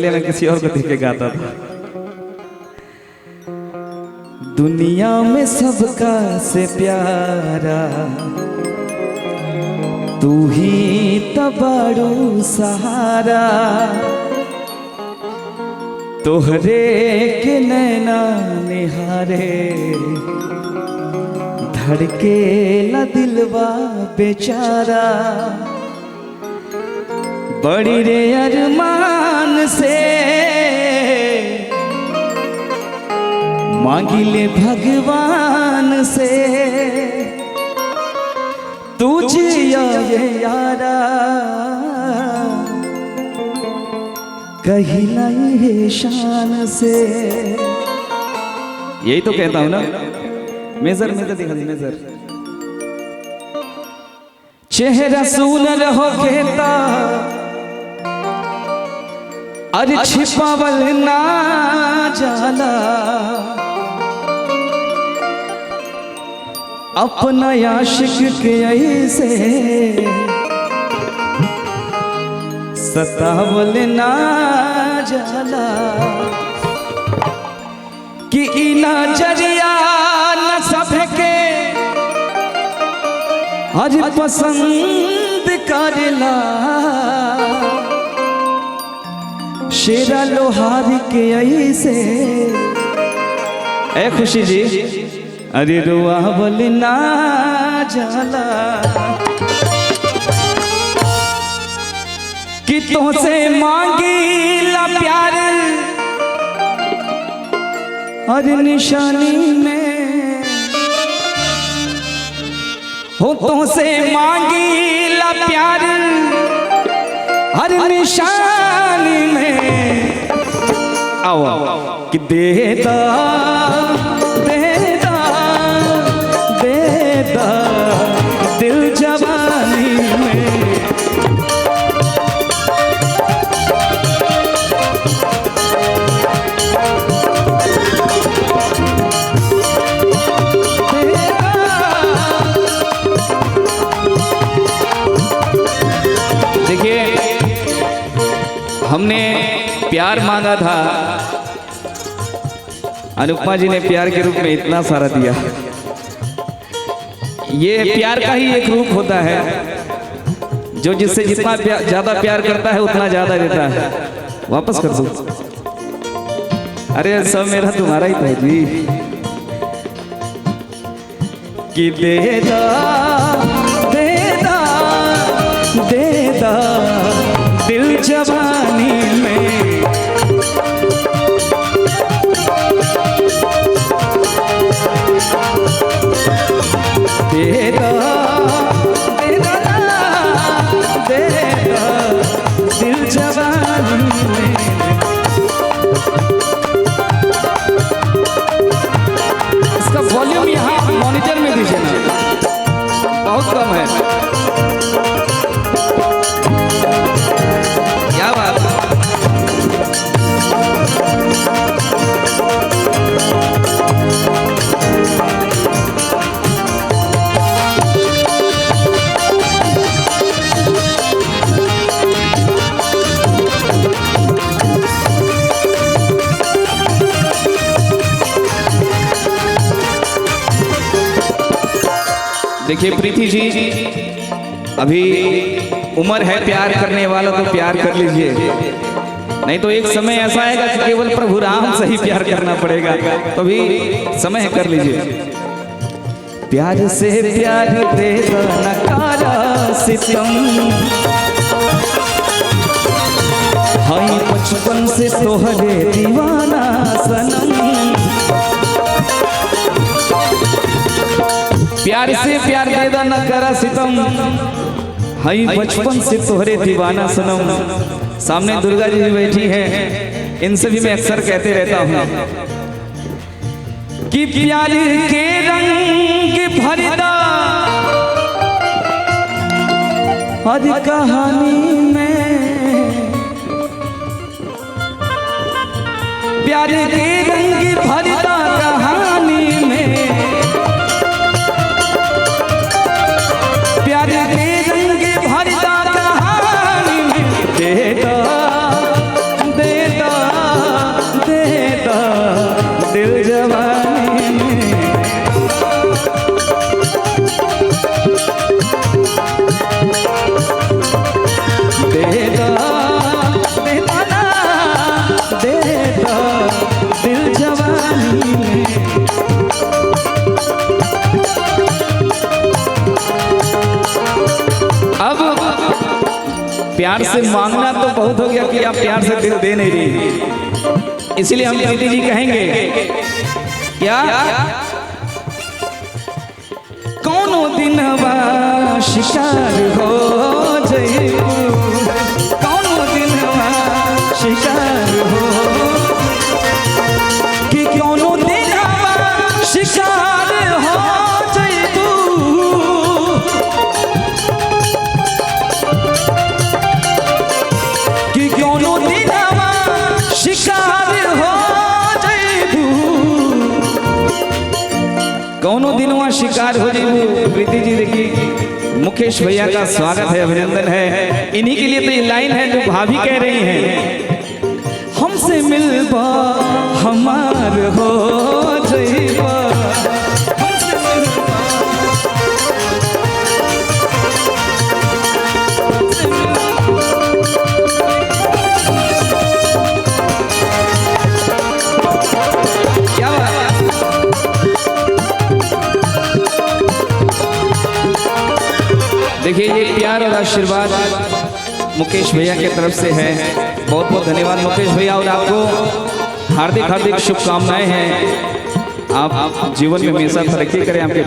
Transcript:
मैं किसी और को देख के गाता था। दुनिया में सबका से प्यारा तू ही तबाड़ू सहारा, तोहरे के नैना निहारे धड़के न दिलवा बेचारा। बड़ी रे अरमान से मांगिले भगवान से, तुझे ये यारा कहीं नहीं है शान से। यही तो कहता हूं ना। मेजर मेजर दिखा दी मेजर। चेहरा सुनर हो कहता अरे छिपावल ना जाला, अपना आशिक के ऐसे सतावल ना जाला। कि इना जरिया न सबके आज पसंद करेला, शेरा लोहार के ऐसे। ए खुशी जी अरे रुआवल ना जाला। कि तुझसे मांगी ला प्यार अरे निशानी में हो, तुझसे मांगी ला प्यार हर निशानी में। आओ कि देदा देदा देदा दिल जवानी में। देखिए हमने प्यार मांगा था, अनुपमा जी ने प्यार के रूप में इतना सारा दिया। ये प्यार का ही एक रूप होता है, जो जिससे जितना ज्यादा प्यार करता है उतना ज्यादा देता है। वापस कर दो। अरे सब मेरा तुम्हारा ही था जी। कि देदा देदा देदा दिल जवानी में। देदा देदा देदा दिल जवानी में। इसका वॉल्यूम यहाँ मॉनिटर में दीजिए ना, बहुत कम है। क्या बात है। देखिए प्रीति जी, अभी उम्र है प्यार करने वाला तो प्यार कर लीजिए, नहीं तो एक समय ऐसा आएगा कि केवल प्रभु राम से ही प्यार करना पड़ेगा। तो भी समय है, कर लीजिए। प्यार से प्यार दे नकारा सितम, हाय बचपन से तोहरे दीवाना सनम। प्यार से प्यार देदा न करा सितम, हाय बचपन से तोहरे दीवाना सनम। सामने दुर्गा जी भी बैठी हैं, इनसे भी मैं अक्सर कहते रहता हूँ कि प्यार के रंग भरदा हर कहानी में। प्यार के रंग भरदा कहानी में। प्यार के रंग भरदा कहानी में। देदा देदा दिल जवानी में। दे दो ना, दे दो दिल जवानी में। अब प्यार से मांगना तो बहुत हो गया कि आप प्यार से दिल दे नहीं रही, इसलिए हम प्रीति जी कहेंगे क्या, कौनो दिनवा शिकार हो जइबू, कौनो दिनवा शिकार हो, कि कौनो दिनवा शिकार हो जइबू, कि कौनो दिनवा शिकार हो जइबू, कौनो दिनवा शिकार हो जइबू। प्रीति जी देखिए, मुकेश भैया का स्वागत है, अभिनंदन है। इन्हीं के लिए तो ये लाइन है जो भाभी कह रही हैं, हमसे मिलबा हमार हो जइबा, हमसे मिलबा क्या बात है? देखिए ये प्यार और आशीर्वाद मुकेश भैया की तरफ से है। बहुत बहुत धन्यवाद मुकेश भैया, और आपको हार्दिक हार्दिक शुभकामनाएं हैं। आप जीवन में हमेशा तरक्की करें। आपके